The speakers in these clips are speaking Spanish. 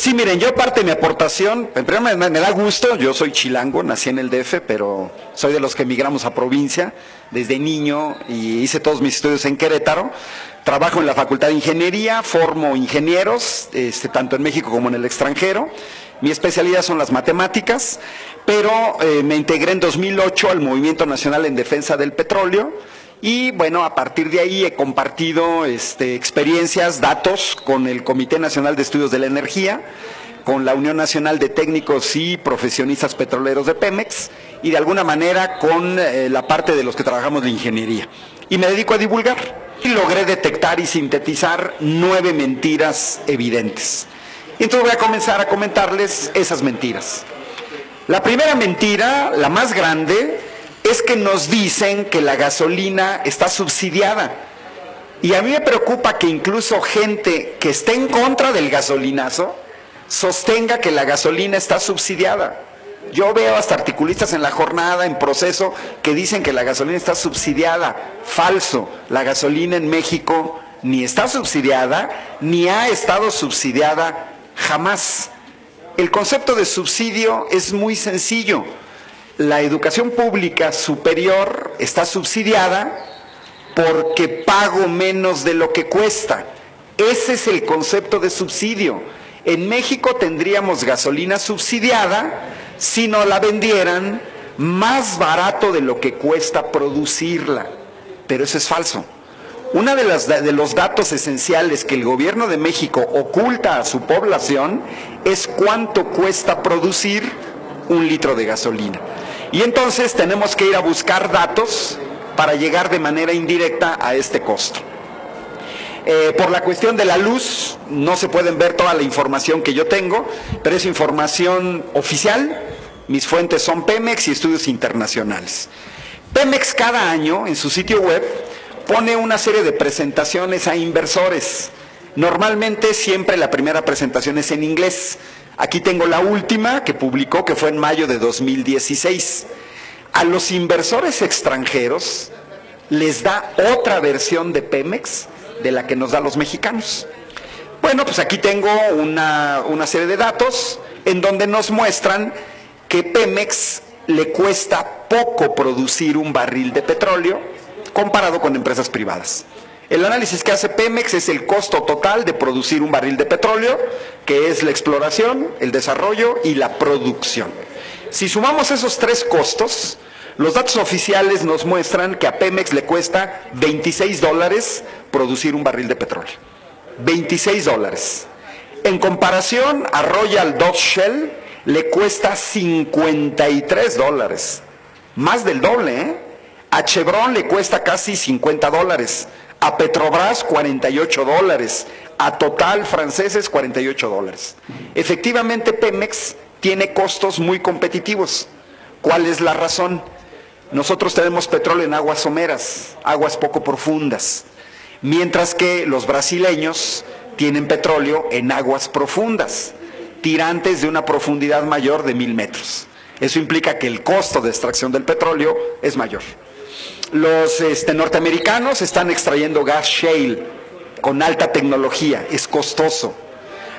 Sí, miren, yo parte de mi aportación, en primer lugar me da gusto, yo soy chilango, nací en el DF, pero soy de los que emigramos a provincia desde niño y hice todos mis estudios en Querétaro. Trabajo en la Facultad de Ingeniería, formo ingenieros, tanto en México como en el extranjero. Mi especialidad son las matemáticas, pero me integré en 2008 al Movimiento Nacional en Defensa del Petróleo. Y bueno, a partir de ahí he compartido experiencias, datos con el Comité Nacional de Estudios de la Energía, con la Unión Nacional de Técnicos y Profesionistas Petroleros de Pemex y de alguna manera con la parte de los que trabajamos de ingeniería. Y me dedico a divulgar. Y logré detectar y sintetizar 9 mentiras evidentes. Y entonces voy a comenzar a comentarles esas mentiras. La primera mentira, la más grande, es que nos dicen que la gasolina está subsidiada. Y a mí me preocupa que incluso gente que esté en contra del gasolinazo sostenga que la gasolina está subsidiada. Yo veo hasta articulistas en La Jornada, en Proceso, que dicen que la gasolina está subsidiada. Falso. La gasolina en México ni está subsidiada, ni ha estado subsidiada jamás. El concepto de subsidio es muy sencillo. La educación pública superior está subsidiada porque pago menos de lo que cuesta. Ese es el concepto de subsidio. En México tendríamos gasolina subsidiada si no la vendieran más barato de lo que cuesta producirla. Pero eso es falso. Uno de los datos esenciales que el gobierno de México oculta a su población es cuánto cuesta producir un litro de gasolina. Y entonces tenemos que ir a buscar datos para llegar de manera indirecta a este costo. Por la cuestión de la luz, no se pueden ver toda la información que yo tengo, pero es información oficial. Mis fuentes son Pemex y estudios internacionales. Pemex cada año en su sitio web pone una serie de presentaciones a inversores. Normalmente siempre la primera presentación es en inglés. Aquí tengo la última que publicó, que fue en mayo de 2016. A los inversores extranjeros les da otra versión de Pemex de la que nos da a los mexicanos. Bueno, pues aquí tengo una serie de datos en donde nos muestran que Pemex le cuesta poco producir un barril de petróleo comparado con empresas privadas. El análisis que hace Pemex es el costo total de producir un barril de petróleo, que es la exploración, el desarrollo y la producción. Si sumamos esos 3 costos, los datos oficiales nos muestran que a Pemex le cuesta $26 producir un barril de petróleo. $26. En comparación a Royal Dutch Shell le cuesta $53. Más del doble, ¿eh? A Chevron le cuesta casi $50. A Petrobras $48, a Total franceses $48. Efectivamente Pemex tiene costos muy competitivos. ¿Cuál es la razón? Nosotros tenemos petróleo en aguas someras, aguas poco profundas, mientras que los brasileños tienen petróleo en aguas profundas, tirantes de una profundidad mayor de 1000 metros. Eso implica que el costo de extracción del petróleo es mayor. Los norteamericanos están extrayendo gas shale con alta tecnología, es costoso.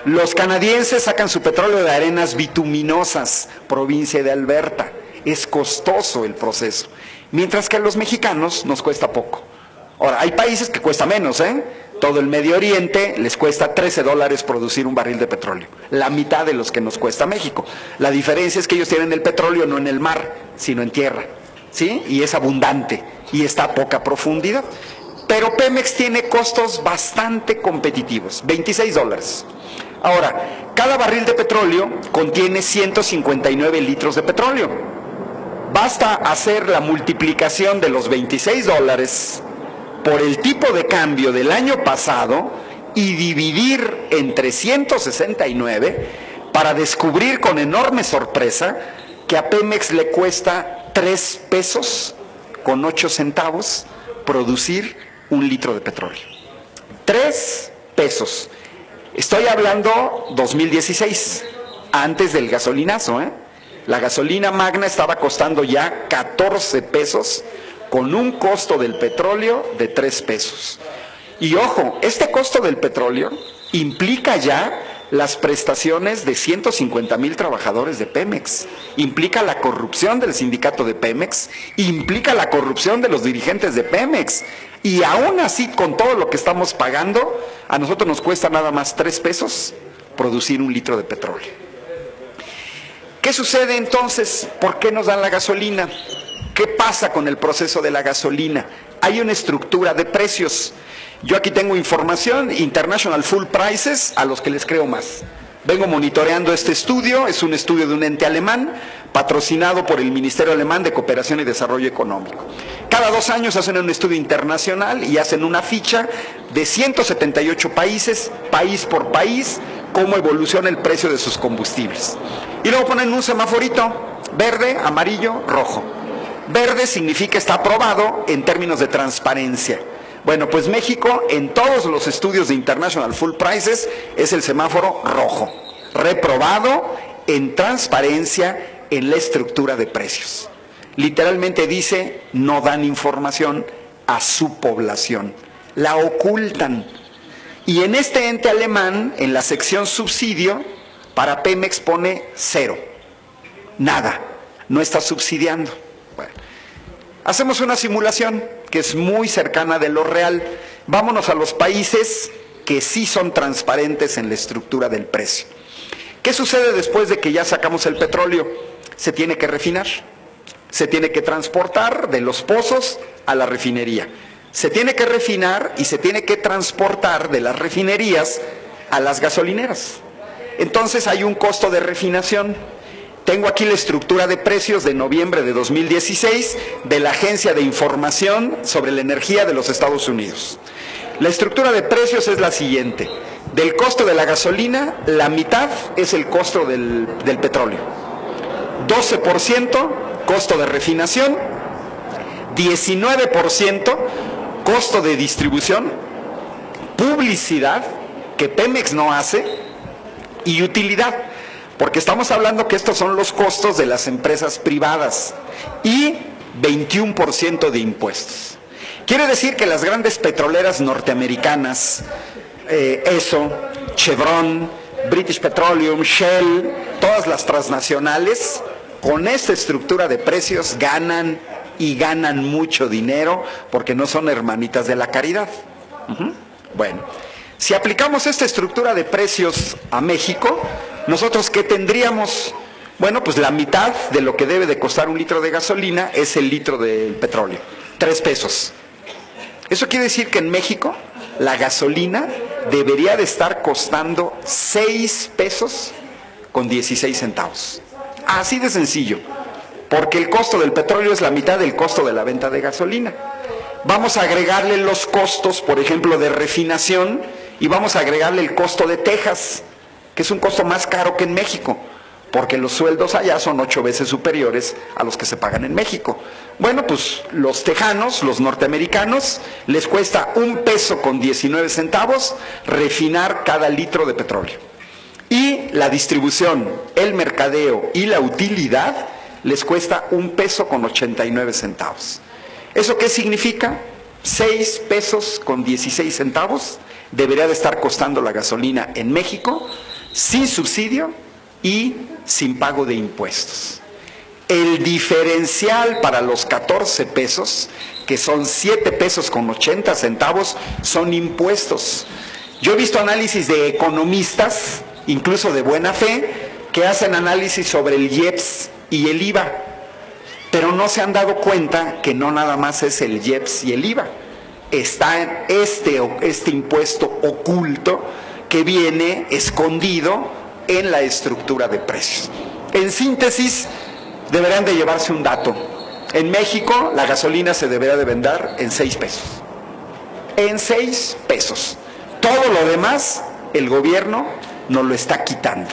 Los canadienses sacan su petróleo de arenas bituminosas, provincia de Alberta, es costoso el proceso. Mientras que a los mexicanos nos cuesta poco. Ahora, hay países que cuesta menos, ¿eh? Todo el Medio Oriente les cuesta $13 producir un barril de petróleo, la mitad de los que nos cuesta México. La diferencia es que ellos tienen el petróleo no en el mar, sino en tierra, ¿sí? Y es abundante y está a poca profundidad. Pero Pemex tiene costos bastante competitivos, $26. Ahora, cada barril de petróleo contiene 159 litros de petróleo. Basta hacer la multiplicación de los $26 por el tipo de cambio del año pasado y dividir entre 169 para descubrir con enorme sorpresa que a Pemex le cuesta 3 pesos con 8 centavos producir un litro de petróleo. 3 pesos. Estoy hablando 2016, antes del gasolinazo, ¿eh? La gasolina magna estaba costando ya 14 pesos con un costo del petróleo de 3 pesos. Y ojo, este costo del petróleo implica ya las prestaciones de 150,000 trabajadores de Pemex, implica la corrupción del sindicato de Pemex, implica la corrupción de los dirigentes de Pemex, y aún así, con todo lo que estamos pagando, a nosotros nos cuesta nada más 3 pesos producir 1 litro de petróleo. ¿Qué sucede entonces? ¿Por qué nos dan la gasolina? ¿Qué pasa con el proceso de la gasolina? Hay una estructura de precios. Yo aquí tengo información, International Fuel Prices, a los que les creo más. Vengo monitoreando este estudio, es un estudio de un ente alemán, patrocinado por el Ministerio Alemán de Cooperación y Desarrollo Económico. Cada 2 años hacen un estudio internacional y hacen una ficha de 178 países, país por país, cómo evoluciona el precio de sus combustibles. Y luego ponen un semaforito, verde, amarillo, rojo. Verde significa está aprobado en términos de transparencia. Bueno, pues México en todos los estudios de International Fuel Prices es el semáforo rojo, reprobado en transparencia en la estructura de precios. Literalmente dice, no dan información a su población, la ocultan. Y en este ente alemán, en la sección subsidio, para Pemex pone 0, nada, no está subsidiando. Bueno, hacemos una simulación que es muy cercana de lo real. Vámonos a los países que sí son transparentes en la estructura del precio. ¿Qué sucede después de que ya sacamos el petróleo? Se tiene que refinar, se tiene que transportar de los pozos a la refinería. Se tiene que refinar y se tiene que transportar de las refinerías a las gasolineras. Entonces hay un costo de refinación. Tengo aquí la estructura de precios de noviembre de 2016 de la Agencia de Información sobre la Energía de los Estados Unidos. La estructura de precios es la siguiente. Del costo de la gasolina, la mitad es el costo del petróleo. 12% costo de refinación, 19% costo de distribución, publicidad, que Pemex no hace, y utilidad, porque estamos hablando que estos son los costos de las empresas privadas, y 21% de impuestos. Quiere decir que las grandes petroleras norteamericanas, Esso, Chevron, British Petroleum, Shell, todas las transnacionales, con esta estructura de precios ganan y ganan mucho dinero porque no son hermanitas de la caridad. Bueno, si aplicamos esta estructura de precios a México, ¿nosotros qué tendríamos? Bueno, pues la mitad de lo que debe de costar 1 litro de gasolina es el litro del petróleo, 3 pesos. Eso quiere decir que en México la gasolina debería de estar costando 6 pesos con 16 centavos. Así de sencillo, porque el costo del petróleo es la mitad del costo de la venta de gasolina. Vamos a agregarle los costos, por ejemplo, de refinación, y vamos a agregarle el costo de Texas, que es un costo más caro que en México, porque los sueldos allá son 8 veces superiores a los que se pagan en México. Bueno, pues los tejanos, los norteamericanos, les cuesta 1 peso con 19 centavos refinar cada litro de petróleo. Y la distribución, el mercadeo y la utilidad les cuesta 1 peso con 89 centavos. ¿Eso qué significa? 6 pesos con 16 centavos debería de estar costando la gasolina en México, sin subsidio y sin pago de impuestos. El diferencial para los 14 pesos, que son 7 pesos con 80 centavos, son impuestos. Yo he visto análisis de economistas, incluso de buena fe, que hacen análisis sobre el IEPS y el IVA, pero no se han dado cuenta que no nada más es el IEPS y el IVA. Está este impuesto oculto que viene escondido en la estructura de precios. En síntesis, deberán de llevarse un dato. En México, la gasolina se deberá de vender en 6 pesos. En 6 pesos. Todo lo demás, el gobierno nos lo está quitando.